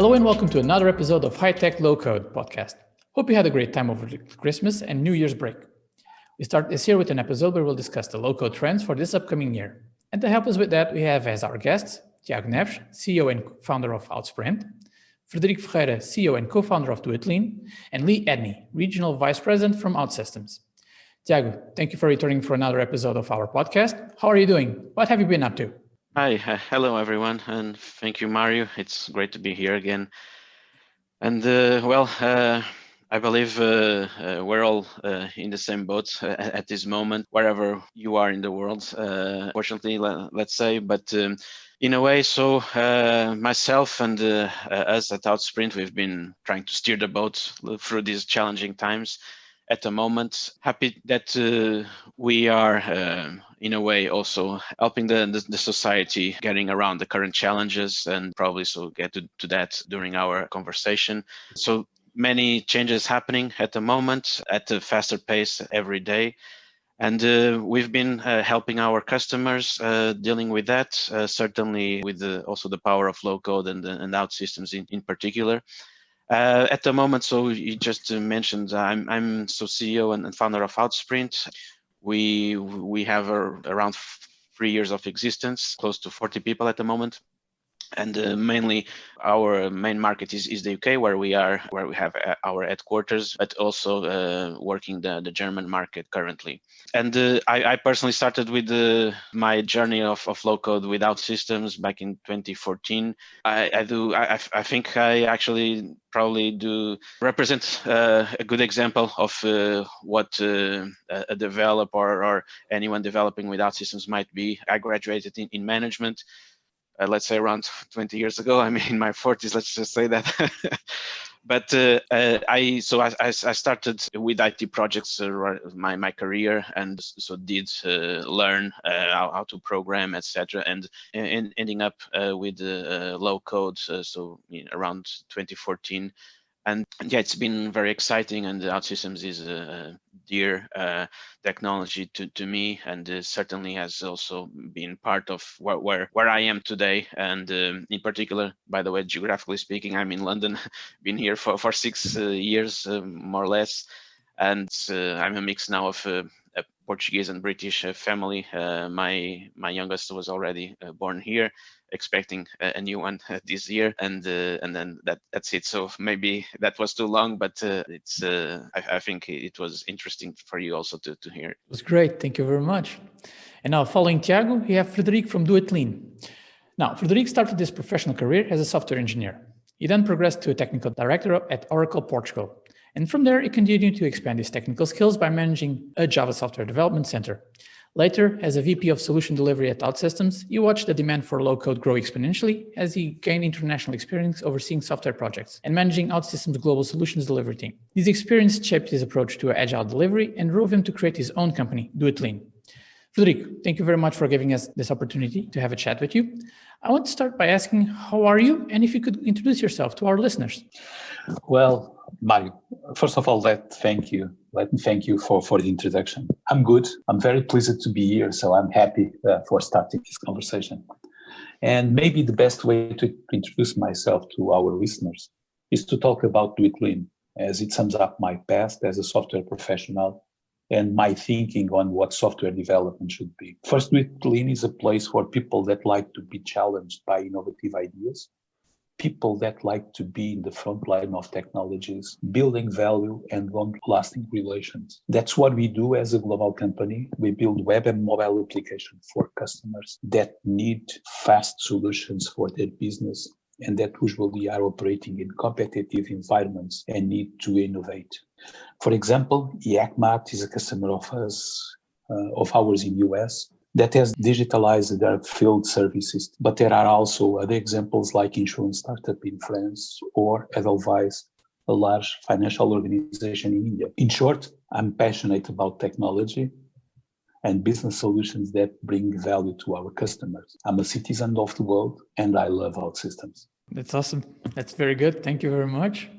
Hello and welcome to another episode of High Tech Low Code podcast. Hope you had a great time over the Christmas and New Year's break. We start this year with an episode where we'll discuss the low code trends for this upcoming year. And to help us with that, we have as our guests, Tiago Neves, CEO and founder of OutSprint, Frederico Ferreira, CEO and co-founder of DoItLean, and Edney, Regional Vice President from OutSystems. Tiago, thank you for returning for another episode of our podcast. How are you doing? What have you been up to? Hi, hello everyone, and thank you, Mario. It's great to be here again. And I believe we're all in the same boat at this moment, wherever you are in the world, fortunately, let's say. But in a way, so myself and us at OutSprint, we've been trying to steer the boat through these challenging times. At the moment, happy that we are, in a way, also helping the society getting around the current challenges, and probably so get to that during our conversation. So many changes happening at the moment at a faster pace every day. And we've been helping our customers dealing with that, certainly with also the power of low code and OutSystems in particular. At the moment, so you just mentioned, I'm CEO and founder of OutSprint. We have around 3 years of existence, close to 40 people at the moment. And mainly our main market is the UK, where we have our headquarters, but also working the German market currently. And I personally started with my journey of low code with OutSystems back in 2014. I think I actually probably do represent a good example of what a developer or anyone developing with OutSystems might be. I graduated in management. Let's say around 20 years ago. I'm in my 40s, let's just say that. But I started with IT projects my career, and so did learn how to program, etc. And ending up with low code, around 2014. And yeah, it's been very exciting, and OutSystems is a dear technology to me, and certainly has also been part of where I am today. And in particular, by the way, geographically speaking, I'm in London, been here for 6 years, more or less. And I'm a mix now of a Portuguese and British family. My youngest was already born here, expecting a new one this year, and then that's it. So maybe that was too long, but it's I think it was interesting for you also to hear. It was great. Thank you very much. And now, following Tiago, we have Frederico from DoItLean. Now, Frederico started his professional career as a software engineer. He then progressed to a technical director at Oracle Portugal. And from there, he continued to expand his technical skills by managing a Java software development center. Later, as a VP of solution delivery at OutSystems, he watched the demand for low-code grow exponentially as he gained international experience overseeing software projects and managing OutSystems' global solutions delivery team. This experience shaped his approach to agile delivery and drove him to create his own company, DoItLean. Frederico, thank you very much for giving us this opportunity to have a chat with you. I want to start by asking, how are you? And if you could introduce yourself to our listeners. Well, Mario, first of all, let me thank you for the introduction. I'm good. I'm very pleased to be here, so I'm happy for starting this conversation. And maybe the best way to introduce myself to our listeners is to talk about DoItLean, as it sums up my past as a software professional and my thinking on what software development should be. First, DoItLean is a place for people that like to be challenged by innovative ideas, people that like to be in the front line of technologies, building value and long-lasting relations. That's what we do as a global company. We build web and mobile applications for customers that need fast solutions for their business and that usually are operating in competitive environments and need to innovate. For example, Yakmat is a customer of ours in US that has digitalized their field services. But there are also other examples like insurance startup in France or Edelweiss, a large financial organization in India. In short, I'm passionate about technology and business solutions that bring value to our customers. I'm a citizen of the world and I love OutSystems. That's awesome. That's very good. Thank you very much.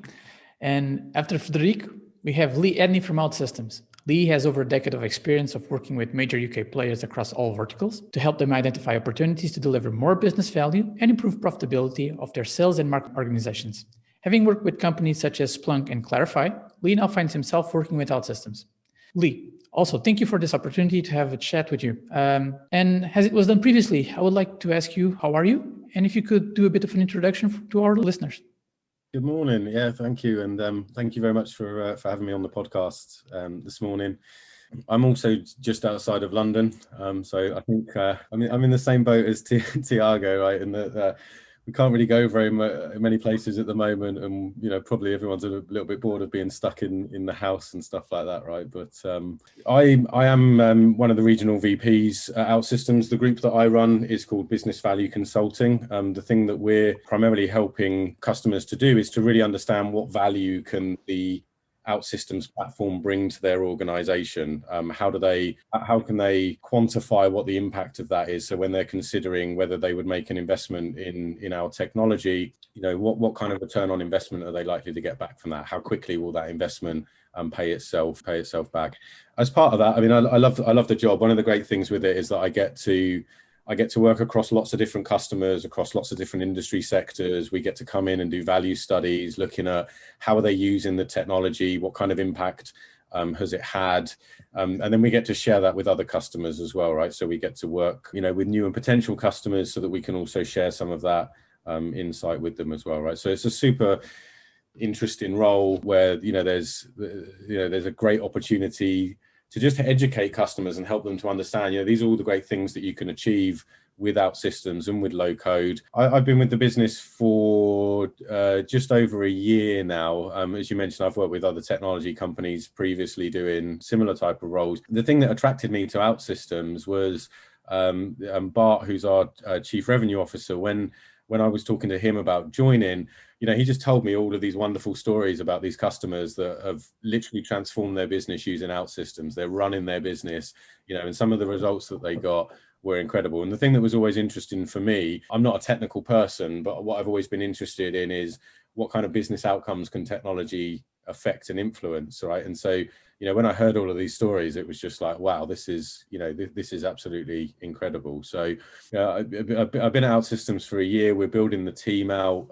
And after Frederico, we have Edney from OutSystems. Lee has over a decade of experience of working with major UK players across all verticals to help them identify opportunities to deliver more business value and improve profitability of their sales and marketing organizations. Having worked with companies such as Splunk and Clarify, Lee now finds himself working with OutSystems. Lee, also, thank you for this opportunity to have a chat with you. And as it was done previously, I would like to ask you, how are you? And if you could do a bit of an introduction to our listeners. Good morning. Yeah, thank you. And thank you very much for having me on the podcast this morning. I'm also just outside of London. So I think I'm in the same boat as Tiago, right? In that we can't really go very many places at the moment, and probably everyone's a little bit bored of being stuck in the house and stuff like that, right? But I am one of the regional VPs at OutSystems. The group that I run is called Business Value Consulting. The thing that we're primarily helping customers to do is to really understand what value can the OutSystems platform bring to their organization. How can they quantify what the impact of that is? So when they're considering whether they would make an investment in our technology, what kind of return on investment are they likely to get back from that? How quickly will that investment pay itself back? As part of that, I love the job. One of the great things with it is that I get to work across lots of different customers, across lots of different industry sectors. We get to come in and do value studies, looking at how are they using the technology, what kind of impact has it had, and then we get to share that with other customers as well, right? So we get to work, with new and potential customers so that we can also share some of that insight with them as well, right? So it's a super interesting role where there's a great opportunity to just educate customers and help them to understand, these are all the great things that you can achieve with OutSystems and with low code. I've been with the business for just over a year now. As you mentioned, I've worked with other technology companies previously doing similar type of roles. The thing that attracted me to OutSystems was Bart, who's our Chief Revenue Officer. When I was talking to him about joining, he just told me all of these wonderful stories about these customers that have literally transformed their business using OutSystems. They're running their business, and some of the results that they got were incredible. And the thing that was always interesting for me, I'm not a technical person, but what I've always been interested in is what kind of business outcomes can technology affect and influence, right? And so, when I heard all of these stories, it was just like, wow, this is absolutely incredible. So I've been at OutSystems for a year. We're building the team out.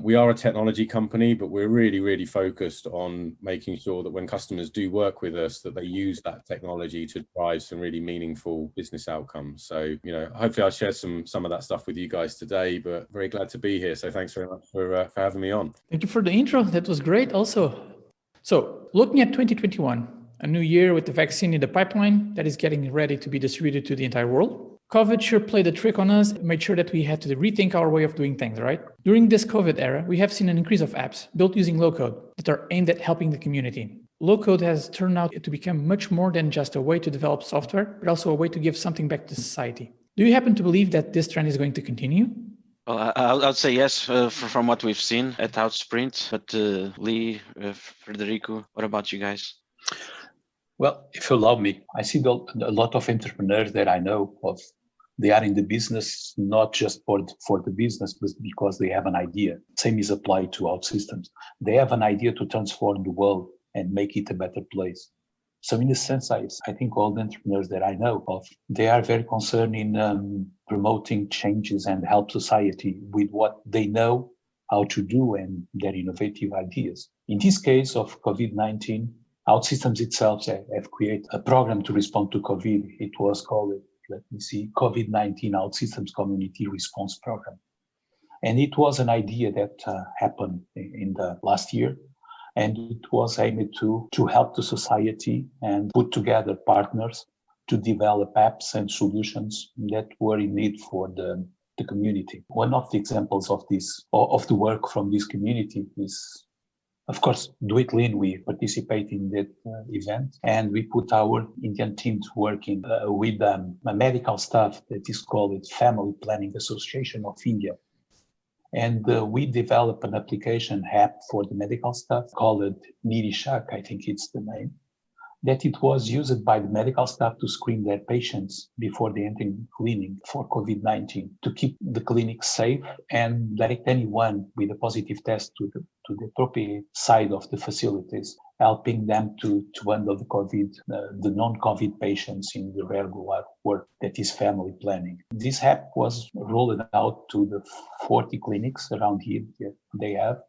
We are a technology company, but we're really, really focused on making sure that when customers do work with us, that they use that technology to drive some really meaningful business outcomes. So, hopefully I'll share some of that stuff with you guys today, but very glad to be here. So thanks very much for having me on. Thank you for the intro. That was great also. So looking at 2021, a new year with the vaccine in the pipeline that is getting ready to be distributed to the entire world. COVID sure played a trick on us, made sure that we had to rethink our way of doing things, right? During this COVID era, we have seen an increase of apps built using low code that are aimed at helping the community. Low code has turned out to become much more than just a way to develop software, but also a way to give something back to society. Do you happen to believe that this trend is going to continue? Well, I'd say yes, from what we've seen at OutSprint. But Lee, Frederico, what about you guys? Well, if you allow me, I see a lot of entrepreneurs that I know of. They are in the business, not just for the business, but because they have an idea. Same is applied to OutSystems. They have an idea to transform the world and make it a better place. So in a sense, I think all the entrepreneurs that I know of, they are very concerned in promoting changes and help society with what they know how to do and their innovative ideas. In this case of COVID-19, OutSystems itself have created a program to respond to COVID. It was called, COVID-19 OutSystems Community Response Program. And it was an idea that happened in the last year. And it was aimed to help the society and put together partners to develop apps and solutions that were in need for the community. One of the examples of the work from this community is, of course, Do It Lean. We participate in that event, and we put our Indian team to working with a medical staff that is called Family Planning Association of India. And we developed an application app for the medical staff called Nirishak, I think it's the name, that it was used by the medical staff to screen their patients before they enter the clinic for COVID-19, to keep the clinic safe and direct anyone with a positive test to the appropriate side of the facilities, helping them to handle the non-COVID patients in the regular work that is family planning. This app was rolled out to the 40 clinics around here that they have,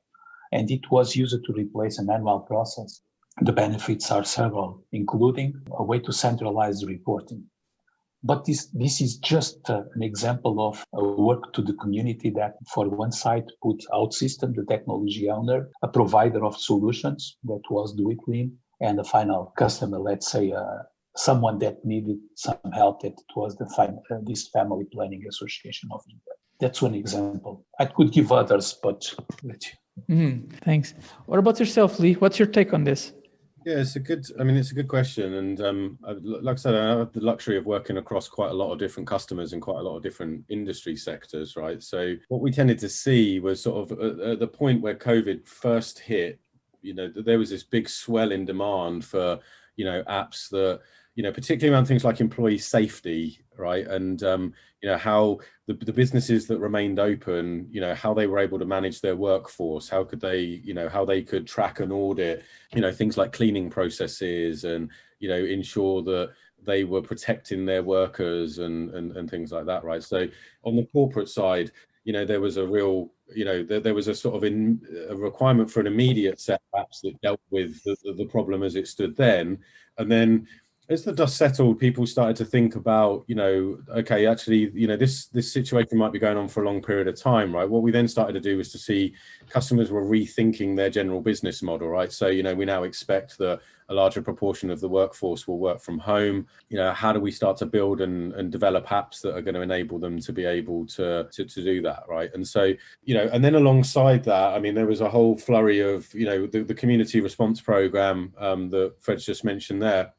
and it was used to replace a manual process. The benefits are several, including a way to centralize the reporting. But this is just an example of a work to the community that, for one side, put OutSystems, the technology owner, a provider of solutions, that was Do It Clean, and a final customer, let's say, someone that needed some help, that was this Family Planning Association of India. That's one example. I could give others, but let's see. Thanks. What about yourself, Lee? What's your take on this? Yeah, it's a good question. And like I said, I have the luxury of working across quite a lot of different customers in quite a lot of different industry sectors, right? So what we tended to see was sort of at the point where COVID first hit, there was this big swell in demand for, apps that, particularly around things like employee safety, right? And, how the businesses that remained open, how they were able to manage their workforce, how could they, how they could track and audit, things like cleaning processes and, ensure that they were protecting their workers and things like that, right? So on the corporate side, there was a real, there was a sort of a requirement for an immediate set of apps that dealt with the problem as it stood then. And then as the dust settled, people started to think about, okay, actually, this situation might be going on for a long period of time, right? What we then started to do was to see customers were rethinking their general business model, right? So, we now expect that a larger proportion of the workforce will work from home. How do we start to build and develop apps that are going to enable them to be able to do that, right? And so, and then alongside that, there was a whole flurry of, the community response program that Fred's just mentioned there.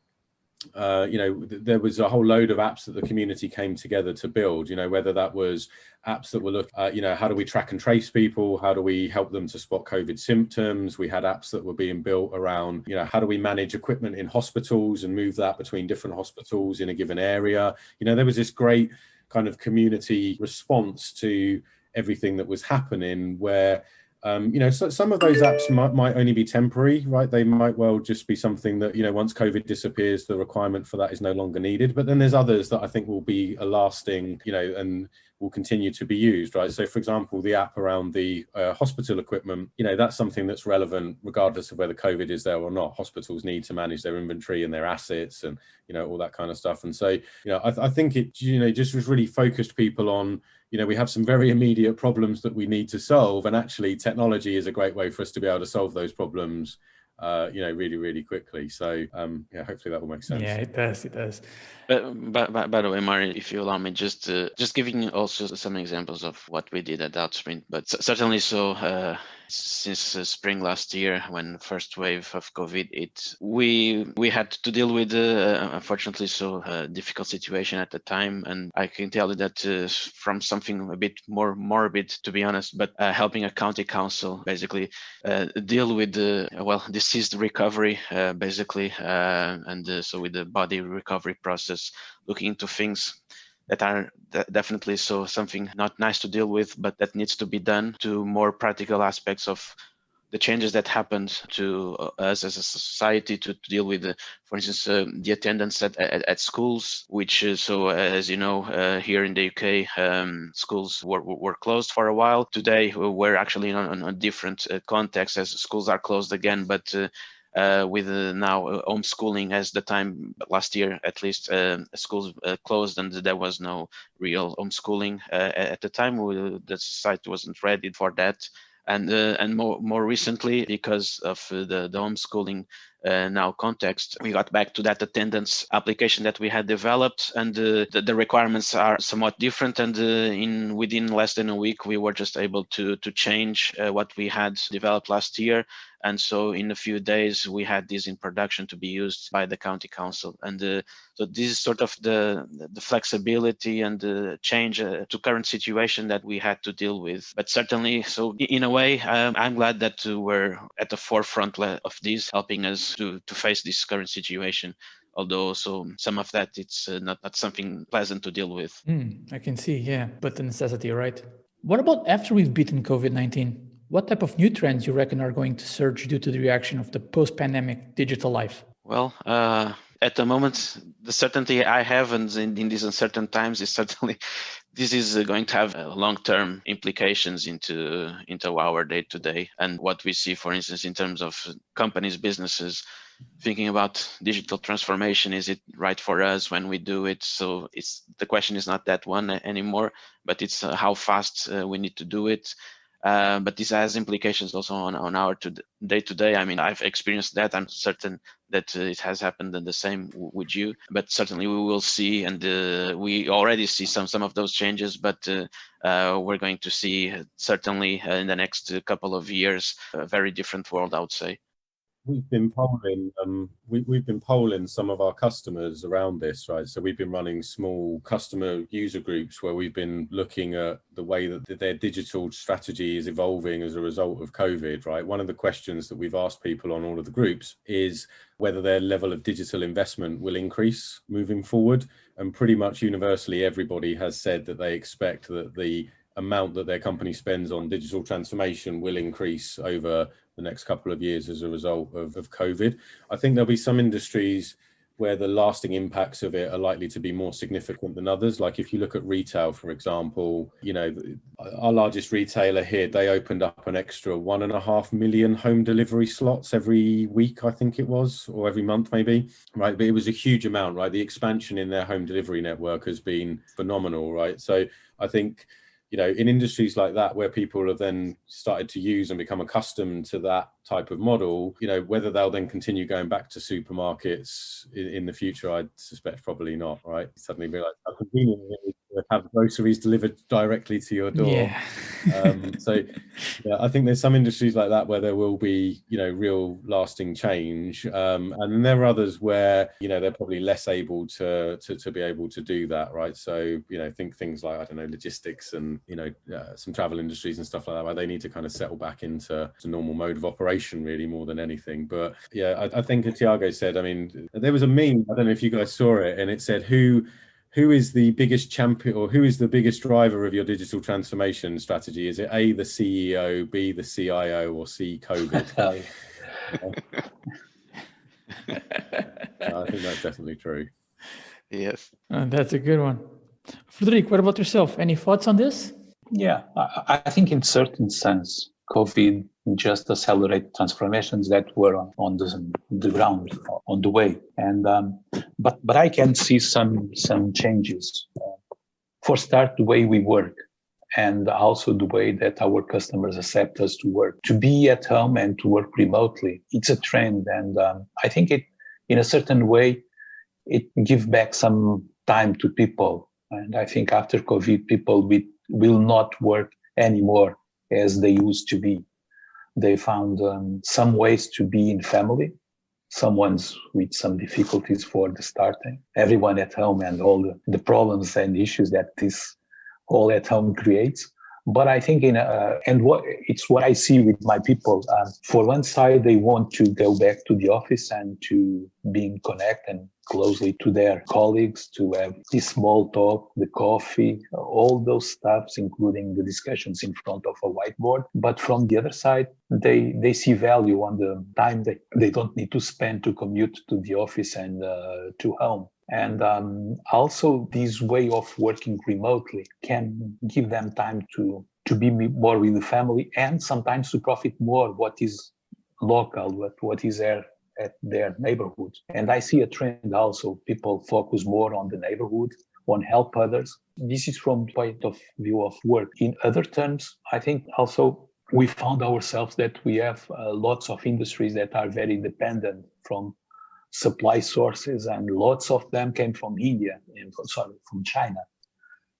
There was a whole load of apps that the community came together to build, whether that was apps that were looking at, how do we track and trace people? How do we help them to spot COVID symptoms? We had apps that were being built around, how do we manage equipment in hospitals and move that between different hospitals in a given area? There was this great kind of community response to everything that was happening where so some of those apps might only be temporary, right? They might well just be something that, once COVID disappears, the requirement for that is no longer needed. But then there's others that I think will be a lasting, and will continue to be used, right? So for example, the app around the hospital equipment, that's something that's relevant regardless of whether COVID is there or not. Hospitals need to manage their inventory and their assets and, all that kind of stuff. And so, I think it, just was really focused people on, we have some very immediate problems that we need to solve. And actually technology is a great way for us to be able to solve those problems, really, really quickly. So, hopefully that will make sense. Yeah, it does. By the way, Mario, if you allow me, just giving also some examples of what we did at OutSprint, but certainly so, since spring last year, when first wave of COVID, we had to deal with, unfortunately, so difficult situation at the time. And I can tell you that from something a bit more morbid, to be honest, but helping a county council basically deal with deceased recovery, basically, and so with the body recovery process, looking into things that are definitely so something not nice to deal with, but that needs to be done, to more practical aspects of the changes that happened to us as a society to deal with, for instance, the attendance at schools, which as you know, here in the UK, schools were closed for a while. Today, we're actually on a different context as schools are closed again, but with now homeschooling as the time last year, at least, schools closed and there was no real homeschooling at the time. The society wasn't ready for that. And more recently, because of the homeschooling now context, we got back to that attendance application that we had developed, and the requirements are somewhat different. And within less than a week, we were just able to change what we had developed last year And so in a few days, we had this in production to be used by the county council. And so this is sort of the flexibility and the change to current situation that we had to deal with. But certainly, so in a way, I'm glad that we're at the forefront of this, helping us to face this current situation. Although also some of that, it's not something pleasant to deal with. I can see, yeah, but the necessity, right? What about after we've beaten COVID-19? What type of new trends you reckon are going to surge due to the reaction of the post-pandemic digital life? Well, at the moment, the certainty I have in these uncertain times is certainly this is going to have long-term implications into our day-to-day. And what we see, for instance, in terms of companies, businesses, thinking about digital transformation, is it right for us when we do it? So the question is not that one anymore, but it's how fast we need to do it. But this has implications also on our day-to-day. I mean, I've experienced that. I'm certain that it has happened the same with you. But certainly we will see, and we already see some of those changes. But we're going to see certainly in the next couple of years a very different world, I would say. We've been polling. We've been polling some of our customers around this, right? So we've been running small customer user groups where we've been looking at the way that their digital strategy is evolving as a result of COVID, right? One of the questions that we've asked people on all of the groups is whether their level of digital investment will increase moving forward. And pretty much universally, everybody has said that they expect that the amount that their company spends on digital transformation will increase over the next couple of years as a result of COVID. I think there'll be some industries where the lasting impacts of it are likely to be more significant than others. Like if you look at retail, for example, you know, our largest retailer here, they opened up an extra 1.5 million home delivery slots every week, I think it was, or every month maybe, right? But it was a huge amount, right? The expansion in their home delivery network has been phenomenal, right? So I think, you know, in industries like that, where people have then started to use and become accustomed to that type of model, you know, whether they'll then continue going back to supermarkets in the future, I suspect probably not, right? Suddenly realize how convenient it is to have groceries delivered directly to your door. Yeah. So yeah, I think there's some industries like that where there will be, you know, real lasting change. And then there are others where, you know, they're probably less able to be able to do that, right? So, you know, think things like, I don't know, logistics and, you know, some travel industries and stuff like that, where they need to kind of settle back into a normal mode of operation really more than anything. But yeah, I think Tiago said, I mean, there was a meme, I don't know if you guys saw it, and it said, who is the biggest champion, or who is the biggest driver of your digital transformation strategy? Is it A, the CEO, B, the CIO, or C, COVID? I think that's definitely true. Yes. That's a good one. Frederico, what about yourself? Any thoughts on this? Yeah, I think in certain sense, COVID just accelerated transformations that were on the ground, on the way. And but I can see some changes. For start, the way we work, and also the way that our customers accept us to work, to be at home and to work remotely. It's a trend, and I think it, in a certain way, it gives back some time to people. And I think after COVID, people will not work anymore as they used to be. They found some ways to be in family, someone's with some difficulties for the starting, everyone at home and all the problems and issues that this all at home creates. But I think it's what I see with my people. For one side, they want to go back to the office and to being connected closely to their colleagues, to have this small talk, the coffee, all those stuffs, including the discussions in front of a whiteboard. But from the other side, they see value on the time that they don't need to spend to commute to the office and to home. And also this way of working remotely can give them time to be more with the family, and sometimes to profit more what is local, what is there at their neighborhood. And I see a trend also, people focus more on the neighborhood, on help others. This is from the point of view of work. In other terms, I think also we found ourselves that we have lots of industries that are very dependent from supply sources, and lots of them came from India and from China.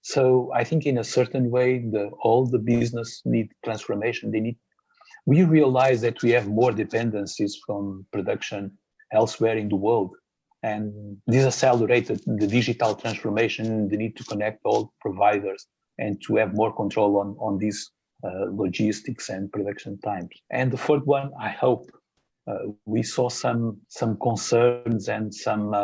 So I think in a certain way, all the business need transformation. They need we realize that we have more dependencies from production elsewhere in the world. And this accelerated the digital transformation, the need to connect all providers and to have more control on these logistics and production times. And the third one, I hope we saw some concerns and some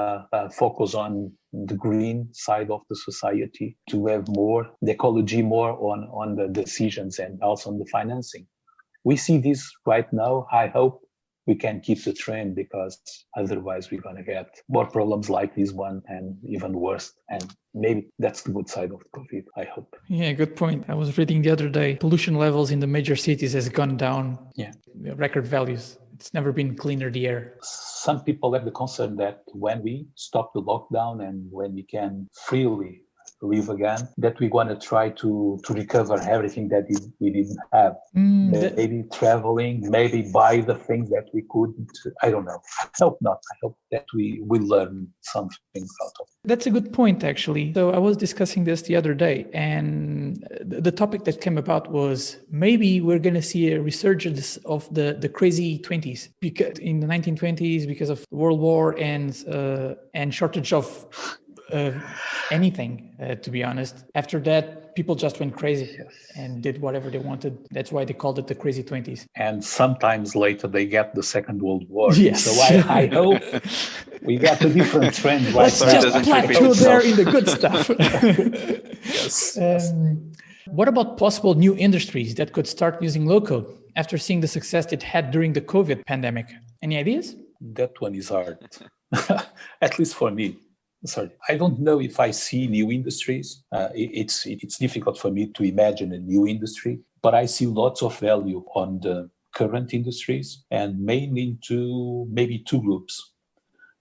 focus on the green side of the society, to have more the ecology more on the decisions and also on the financing. We see this right now. I hope we can keep the trend, because otherwise we're going to get more problems like this one and even worse. And maybe that's the good side of COVID, I hope. Yeah, good point. I was reading the other day, pollution levels in the major cities has gone down. Yeah. Record values. It's never been cleaner, the air. Some people have the concern that when we stop the lockdown and when we can freely live again, that we're going to try to recover everything that we didn't have. Maybe traveling, maybe buy the things that we couldn't. I don't know. I hope not. I hope that we will learn something out of it. That's a good point, actually. So I was discussing this the other day, and the topic that came about was maybe we're going to see a resurgence of the crazy 20s, because in the 1920s, because of World War and shortage of anything, to be honest. After that, people just went crazy and did whatever they wanted. That's why they called it the crazy 20s. And sometimes later they get the Second World War. Yes. So I hope we get a different trend. Let's just plateau there in the good stuff. Yes. What about possible new industries that could start using low-code after seeing the success it had during the COVID pandemic? Any ideas? That one is hard, at least for me. Sorry, I don't know if I see new industries. It's difficult for me to imagine a new industry, but I see lots of value on the current industries, and mainly into maybe two groups.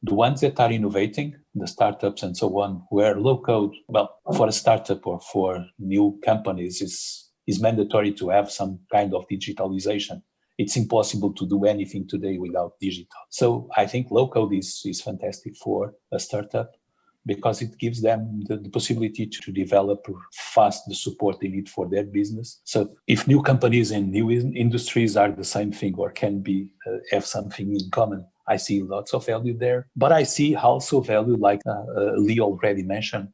The ones that are innovating, the startups and so on, where low code, well, for a startup or for new companies is mandatory to have some kind of digitalization. It's impossible to do anything today without digital. So I think low code is fantastic for a startup, because it gives them the possibility to develop fast the support they need for their business. So if new companies and new industries are the same thing or can be have something in common, I see lots of value there. But I see also value, like Lee already mentioned,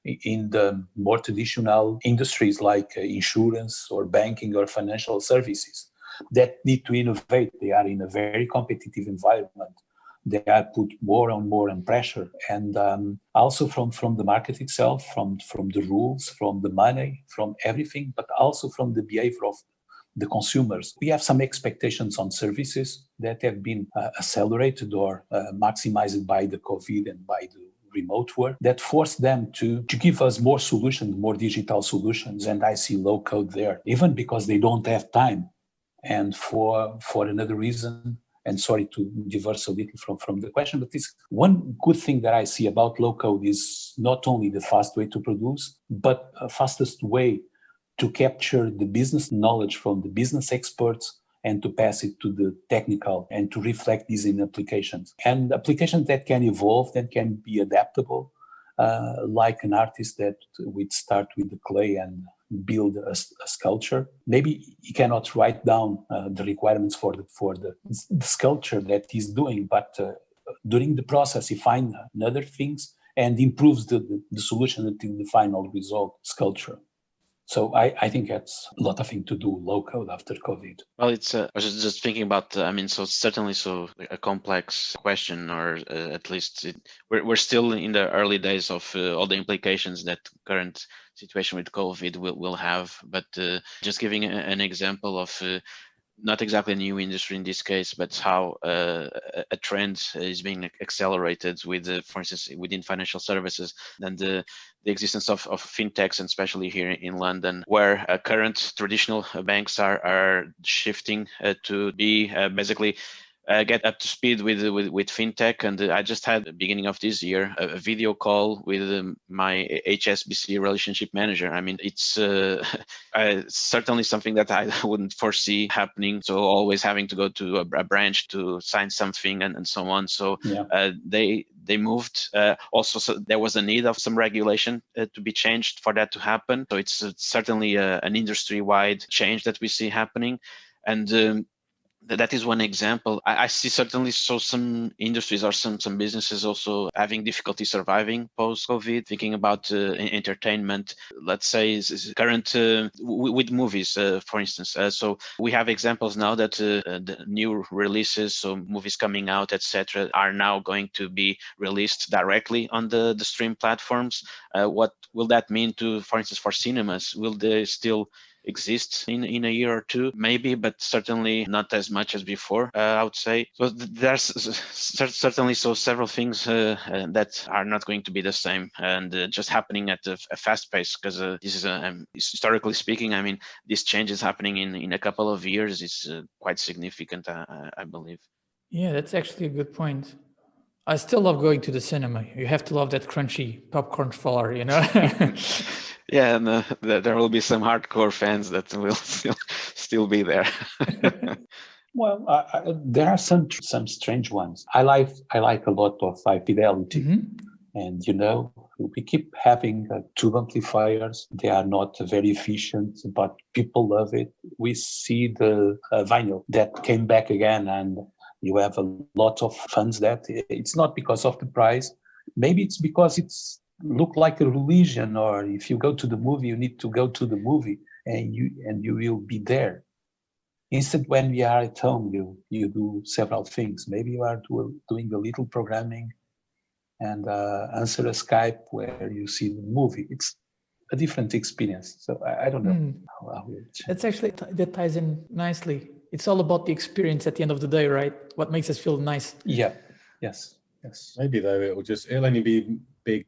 in the more traditional industries like insurance or banking or financial services that need to innovate. They are in a very competitive environment. They are put more and more in pressure, and also from the market itself, from the rules, from the money, from everything, but also from the behavior of the consumers. We have some expectations on services that have been accelerated or maximized by the COVID and by the remote work, that force them to give us more solutions, more digital solutions. And I see low code there, even because they don't have time. And for another reason, and sorry to diverse a little from the question, but this one good thing that I see about low code is not only the fast way to produce, but a fastest way to capture the business knowledge from the business experts and to pass it to the technical and to reflect these in applications. And applications that can evolve, that can be adaptable, like an artist that would start with the clay and build a sculpture. Maybe he cannot write down the requirements for the sculpture that he's doing, but during the process he finds other things and improves the solution until the final result, sculpture. So I think that's a lot of things to do low code after COVID. Well, it's I was just thinking about, so certainly a complex question, or at least we're still in the early days of all the implications that current situation with COVID will have. But just giving an example of not exactly a new industry in this case, but how a trend is being accelerated with, for instance, within financial services, and the existence of fintechs, and especially here in London, where current traditional banks are shifting to be basically get up to speed with fintech. And I just had at the beginning of this year a video call with my HSBC relationship manager. I mean, it's certainly something that I wouldn't foresee happening. So always having to go to a branch to sign something and so on. So yeah. They moved. Also, so there was a need of some regulation to be changed for that to happen. So it's certainly an industry-wide change that we see happening. And that is one example. I see certainly some industries or some businesses also having difficulty surviving post-COVID, thinking about entertainment, let's say current with movies, for instance. So we have examples now that the new releases, so movies coming out, etc., are now going to be released directly on the stream platforms. What will that mean to, for instance, for cinemas? Will they still exist in a year or two? Maybe, but certainly not as much as before, I would say. So there's certainly several things that are not going to be the same, and just happening at a fast pace, because this is historically speaking, I mean, this change is happening in a couple of years. Is quite significant, I believe. Yeah, that's actually a good point. I still love going to the cinema. You have to love that crunchy popcorn flour, you know? Yeah, and there will be some hardcore fans that will still be there. Well, there are some strange ones. I like a lot of high fidelity, and we keep having tube amplifiers. They are not very efficient, but people love it. We see the vinyl that came back again, and you have a lot of fans that it's not because of the price. Maybe it's because it's look like a religion, or if you go to the movie, you need to go to the movie, and you will be there. Instead, when we are at home, you do several things. Maybe you are doing a little programming and answer a Skype where you see the movie. It's a different experience. So I don't know how That's actually, that ties in nicely. It's all about the experience at the end of the day, right? What makes us feel nice. Yeah. Yes. Maybe though it'll only be big,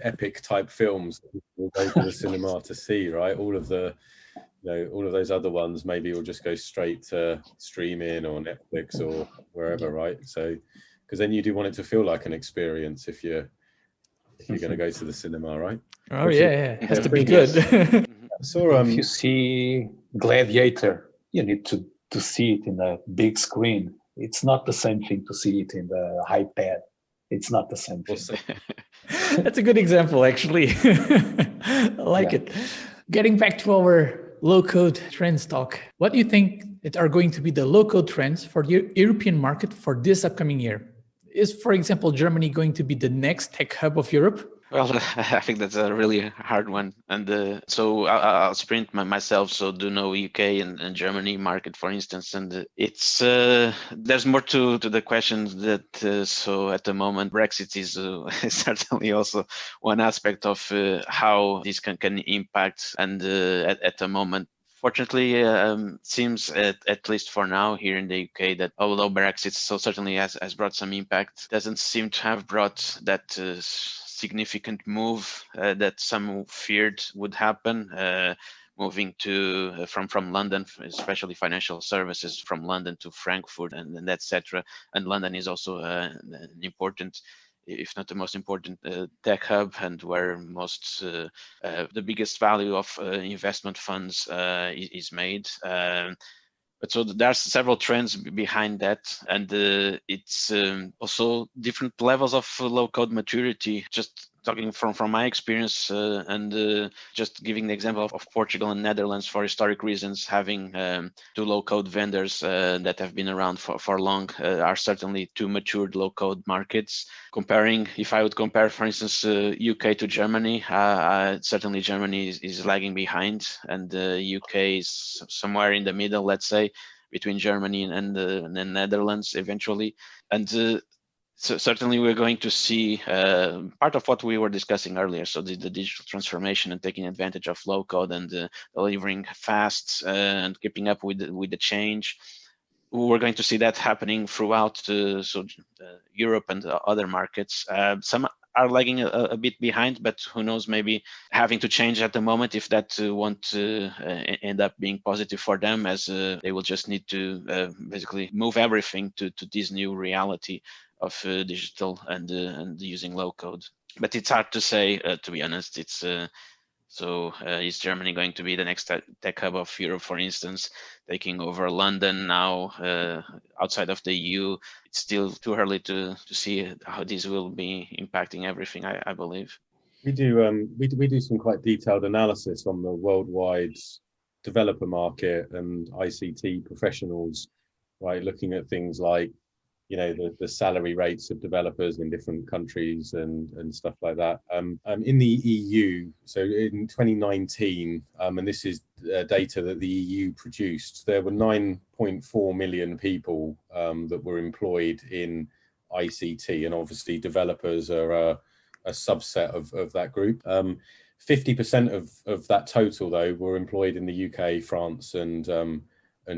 epic type films that we'll go to the cinema to see, right? All of those other ones, maybe you'll just go straight to streaming or Netflix or wherever, right? So, because then you do want it to feel like an experience if you're going to go to the cinema, right? Oh, yeah. It has to be good. So, if you see Gladiator, you need to see it in a big screen. It's not the same thing to see it in the iPad. It's not the same thing. That's a good example, actually. I like it. Getting back to our low-code trends talk, what do you think that are going to be the low-code trends for the European market for this upcoming year? Is, for example, Germany going to be the next tech hub of Europe? Well, I think that's a really hard one. And so I'll sprint myself, so do know UK and Germany market, for instance. And it's there's more to the question that, so at the moment, Brexit is certainly also one aspect of how this can impact. And at the moment, fortunately, seems at least for now here in the UK that although Brexit so certainly has brought some impact, doesn't seem to have brought that significant move that some feared would happen. Moving to from London, especially financial services from London to Frankfurt and etc. And London is also an important, if not the most important, tech hub, and where most the biggest value of investment funds is made. But so there's several trends behind that, and it's also different levels of low-code maturity. Just talking from my experience, and just giving the example of Portugal and Netherlands, for historic reasons, having two low-code vendors that have been around for long are certainly two matured low-code markets. If I would compare, for instance, UK to Germany, certainly Germany is lagging behind, and UK is somewhere in the middle, let's say, between Germany and the Netherlands eventually. And so certainly we're going to see part of what we were discussing earlier. So the digital transformation and taking advantage of low code and delivering fast and keeping up with the change. We're going to see that happening throughout Europe and other markets. Some are lagging a bit behind, but who knows, maybe having to change at the moment if that won't end up being positive for them, as they will just need to basically move everything to this new reality of digital and using low code. But it's hard to say, to be honest. It's is Germany going to be the next tech hub of Europe, for instance, taking over London now outside of the EU? It's still too early to see how this will be impacting everything, I believe. We do some quite detailed analysis on the worldwide developer market and ICT professionals, right? Looking at things like, you know, the salary rates of developers in different countries and stuff like that. In the EU, so in 2019, and this is data that the EU produced, there were 9.4 million people that were employed in ICT, and obviously developers are a subset of that group. 50% of that total, though, were employed in the UK, France, and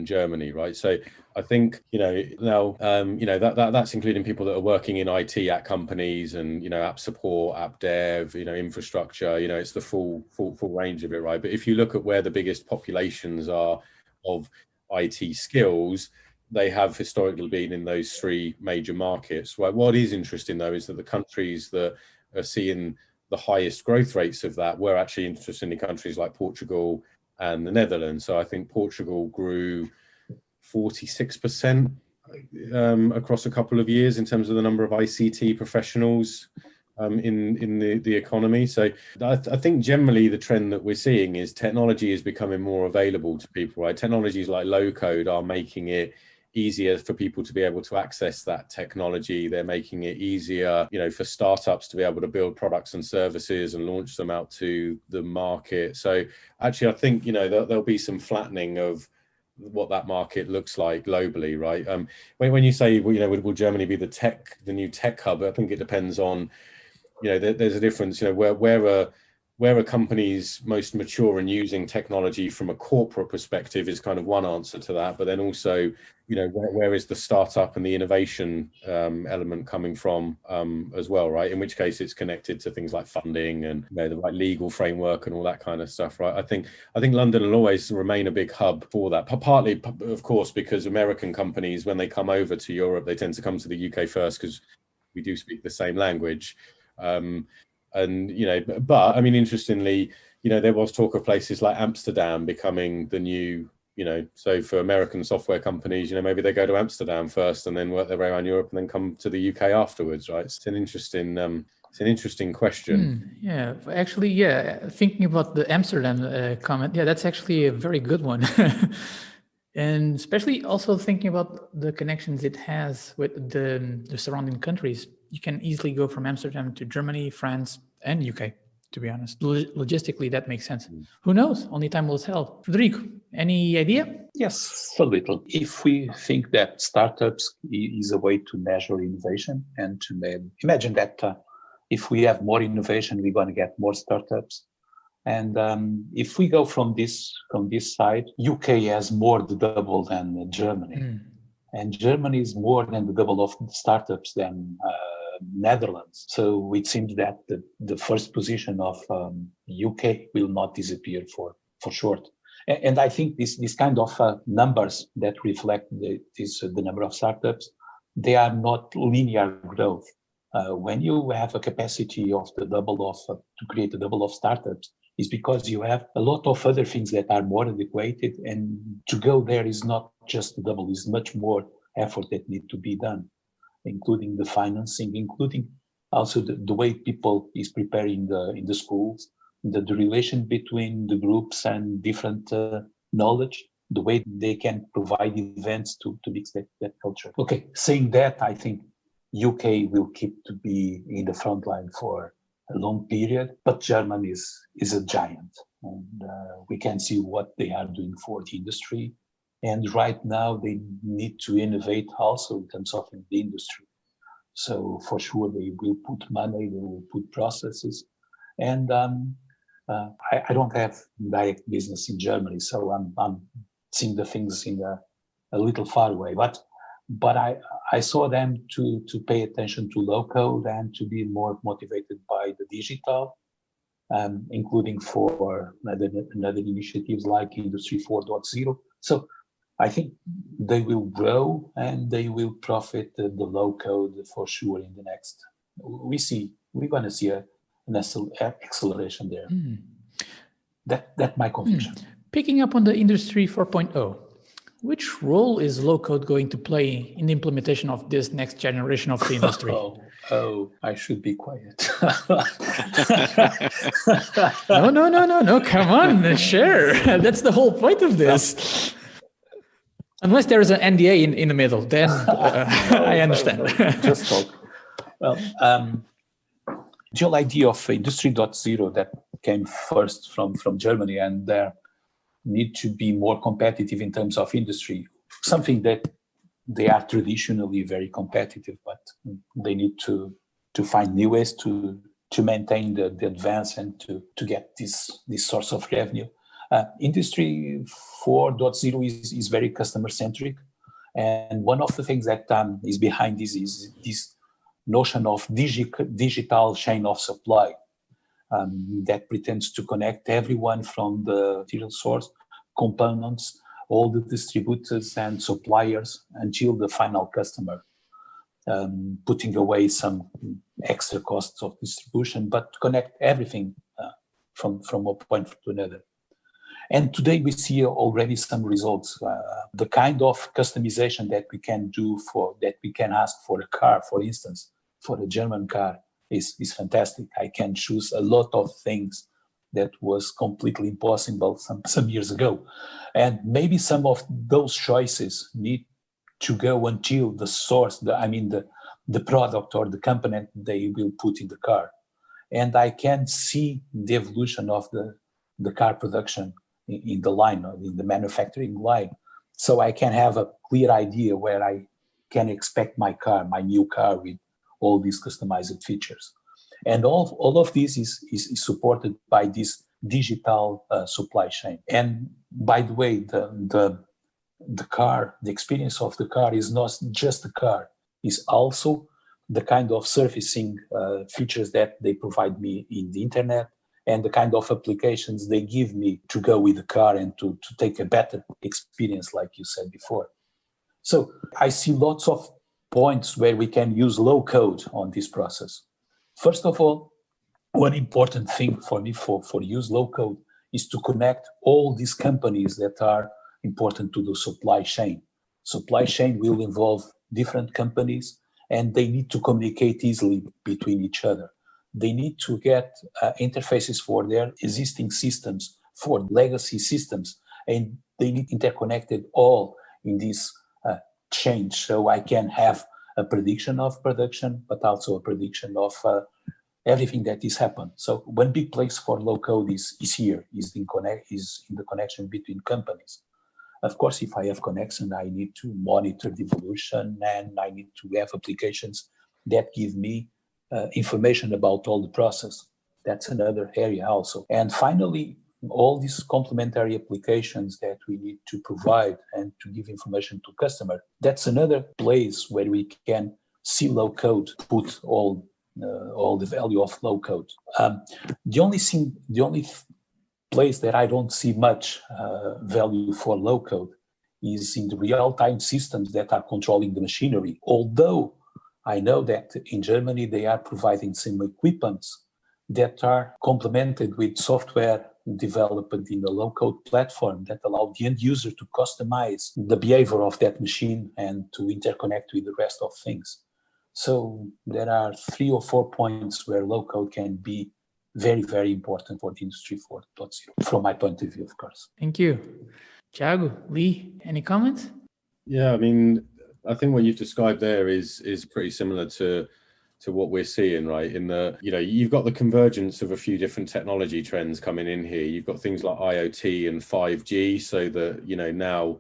Germany, right? So I think, you know, now, you know, that's including people that are working in IT at companies and, you know, app support, app dev, you know, infrastructure, you know, it's the full range of it, right? But if you look at where the biggest populations are of IT skills, they have historically been in those three major markets, right? What is interesting, though, is that the countries that are seeing the highest growth rates of that were actually interesting in countries like Portugal and the Netherlands. So I think Portugal grew 46% across a couple of years in terms of the number of ICT professionals in the economy. So I think generally the trend that we're seeing is technology is becoming more available to people, right? Technologies like low code are making it easier for people to be able to access that technology. They're making it easier, you know, for startups to be able to build products and services and launch them out to the market. So actually, I think, you know, there'll be some flattening of what that market looks like globally, right? When you say, you know, will Germany be the new tech hub? I think it depends on, you know, there's a difference, you know, where are companies most mature in using technology from a corporate perspective is kind of one answer to that. But then also, you know, where is the startup and the innovation element coming from as well, right? In which case it's connected to things like funding and, you know, the right legal framework and all that kind of stuff, right? I think London will always remain a big hub for that. Partly, of course, because American companies, when they come over to Europe, they tend to come to the UK first because we do speak the same language. And, you know, but I mean, interestingly, you know, there was talk of places like Amsterdam becoming the new, you know, so for American software companies, you know, maybe they go to Amsterdam first and then work their way around Europe and then come to the UK afterwards, right? It's an interesting question. Yeah, actually, yeah, thinking about the Amsterdam comment, yeah, that's actually a very good one. And especially also thinking about the connections it has with the surrounding countries. You can easily go from Amsterdam to Germany, France, and UK, to be honest. Logistically, that makes sense. Who knows? Only time will tell. Frederico, any idea? Yes, a little. If we think that startups is a way to measure innovation and to imagine that if we have more innovation, we're going to get more startups. And if we go from this side, UK has more than double than Germany. And Germany is more than the double of startups than Netherlands. So it seems that the first position of UK will not disappear for short. And I think this kind of numbers that reflect the number of startups, they are not linear growth. When you have a capacity of the double of to create a double of startups, is because you have a lot of other things that are more adequate, and to go there is not just the double, is much more effort that need to be done, including the financing, including also the way people is preparing in the schools, the relation between the groups and different knowledge, the way they can provide events to mix that culture. Okay, saying that, I think UK will keep to be in the front line for a long period, but Germany is a giant, and we can see what they are doing for the industry. And right now they need to innovate also in terms of the industry. So for sure they will put money, they will put processes. And I don't have direct business in Germany, so I'm seeing the things in a little far away. But I saw them to pay attention to low code and to be more motivated by the digital, including for another initiatives like Industry 4.0. So I think they will grow and they will profit the low code for sure in the next. We're going to see an acceleration there. That's my conviction. Picking up on the Industry 4.0. Which role is low code going to play in the implementation of this next generation of the industry? Oh, I should be quiet. No. Come on, share. That's the whole point of this. Unless there is an NDA in the middle, then I understand. No, just talk. Well, the whole idea of Industry 4.0 that came first from Germany, and there need to be more competitive in terms of industry, something that they are traditionally very competitive, but they need to find new ways to maintain the advance and to get this source of revenue. Industry 4.0 is very customer centric, and one of the things that is behind this is this notion of digital chain of supply that pretends to connect everyone from the material source, components, all the distributors and suppliers until the final customer, putting away some extra costs of distribution, but to connect everything from a point to another. And today we see already some results. The kind of customization that we can do that we can ask for a car, for instance, for a German car is fantastic. I can choose a lot of things that was completely impossible some years ago. And maybe some of those choices need to go until the source, the product or the component they will put in the car. And I can see the evolution of the car production in the line, or in the manufacturing line. So I can have a clear idea where I can expect my new car with all these customized features. And all of this is supported by this digital supply chain. And by the way, the experience of the car is not just the car, it's also the kind of servicing features that they provide me in the internet, and the kind of applications they give me to go with the car and to take a better experience, like you said before. So I see lots of points where we can use low code on this process. First of all, one important thing for me for use low code is to connect all these companies that are important to the supply chain. Supply chain will involve different companies, and they need to communicate easily between each other. They need to get interfaces for their existing systems, for legacy systems, and they need interconnected all in this change. So I can have a prediction of production, but also a prediction of everything that is happened. So one big place for low code is here, is in the connection between companies. Of course, if I have connection, I need to monitor the evolution, and I need to have applications that give me information about all the process. That's another area also. And finally, all these complementary applications that we need to provide and to give information to customer, that's another place where we can see low code put all the value of low code. The only place that I don't see much value for low code is in the real-time systems that are controlling the machinery. Although I know that in Germany they are providing some equipments that are complemented with software developed in a low-code platform that allow the end user to customize the behavior of that machine and to interconnect with the rest of things. So there are 3 or 4 points where low-code can be very, very important for the Industry 4.0, from my point of view, of course. Thank you. Tiago, Lee, any comments? Yeah, I mean, I think what you've described there is pretty similar to what we're seeing, right? In the, you've got the convergence of a few different technology trends coming in here. You've got things like IoT and 5G, so that, now,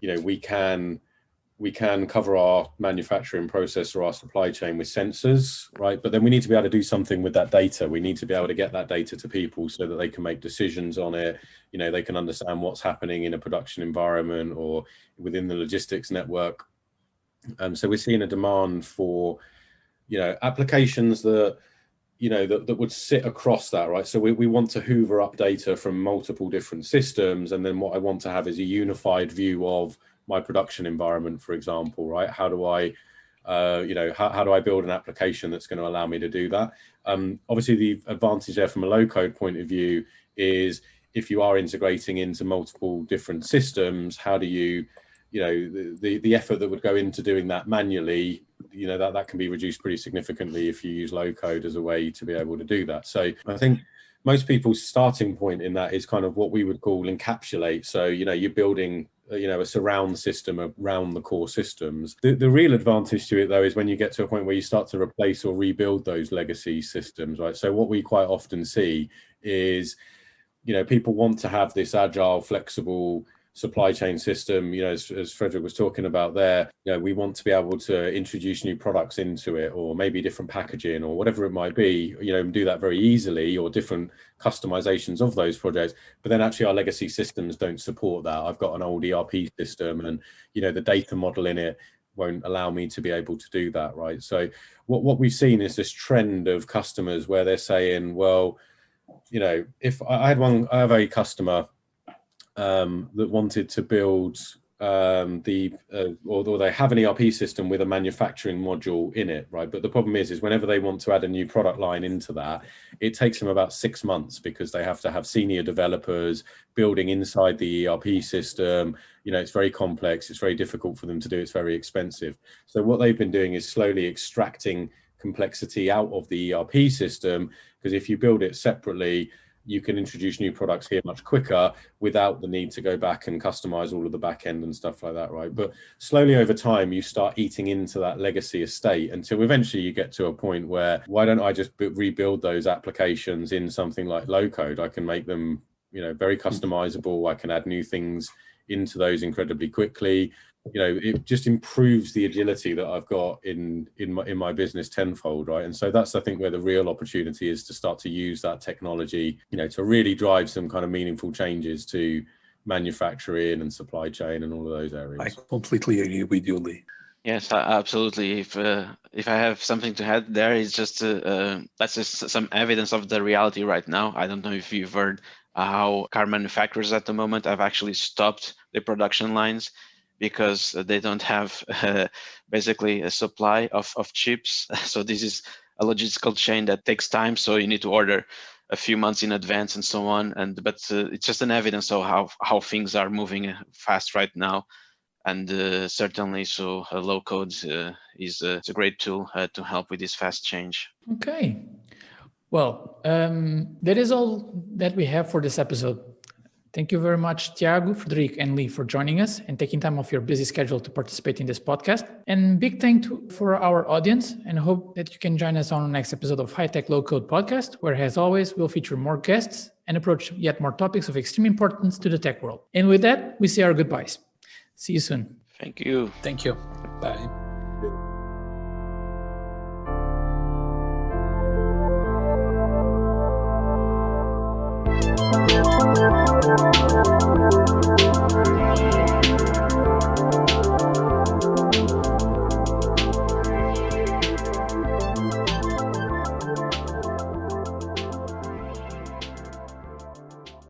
we can cover our manufacturing process or our supply chain with sensors, right? But then we need to be able to do something with that data. We need to be able to get that data to people so that they can make decisions on it. They can understand what's happening in a production environment or within the logistics network. So we're seeing a demand for, applications that, that would sit across that, right? So we want to hoover up data from multiple different systems. And then what I want to have is a unified view of my production environment, for example, right? How do I, how do I build an application that's going to allow me to do that? Obviously, the advantage there from a low code point of view is if you are integrating into multiple different systems, how do you, the effort that would go into doing that manually, that can be reduced pretty significantly if you use low code as a way to be able to do that. So I think most people's starting point in that is kind of what we would call encapsulate. So, you're building a surround system around the core systems. The real advantage to it, though, is when you get to a point where you start to replace or rebuild those legacy systems, right? So what we quite often see is, people want to have this agile, flexible supply chain system, as Frederick was talking about there. We want to be able to introduce new products into it, or maybe different packaging or whatever it might be, do that very easily, or different customizations of those projects. But then actually our legacy systems don't support that. I've got an old ERP system, and the data model in it won't allow me to be able to do that, right? So what we've seen is this trend of customers where they're saying, well, if I have a customer that wanted to build or they have an ERP system with a manufacturing module in it, right? But the problem is whenever they want to add a new product line into that, it takes them about 6 months, because they have to have senior developers building inside the ERP system. It's very complex, it's very difficult for them to do, it's very expensive. So what they've been doing is slowly extracting complexity out of the ERP system, because if you build it separately, you can introduce new products here much quicker without the need to go back and customize all of the back end and stuff like that, right? But slowly over time, you start eating into that legacy estate until eventually you get to a point where, why don't I just rebuild those applications in something like low code? I can make them, very customizable. I can add new things into those incredibly quickly. It just improves the agility that I've got in my business tenfold, right? And so that's, I think, where the real opportunity is, to start to use that technology, to really drive some kind of meaningful changes to manufacturing and supply chain and all of those areas. I completely agree with you, Lee. Yes, absolutely. If I have something to add there, it's just that's just some evidence of the reality right now. I don't know if you've heard how car manufacturers at the moment have actually stopped the production lines because they don't have basically a supply of chips. So this is a logistical chain that takes time. So you need to order a few months in advance and so on. But it's just an evidence of how things are moving fast right now. And certainly, so low code is a great tool to help with this fast change. Okay. Well, that is all that we have for this episode. Thank you very much, Tiago, Frederico, and Lee, for joining us and taking time off your busy schedule to participate in this podcast. And big thank you for our audience, and hope that you can join us on the next episode of High Tech Low Code Podcast, where, as always, we'll feature more guests and approach yet more topics of extreme importance to the tech world. And with that, we say our goodbyes. See you soon. Thank you. Thank you. Bye.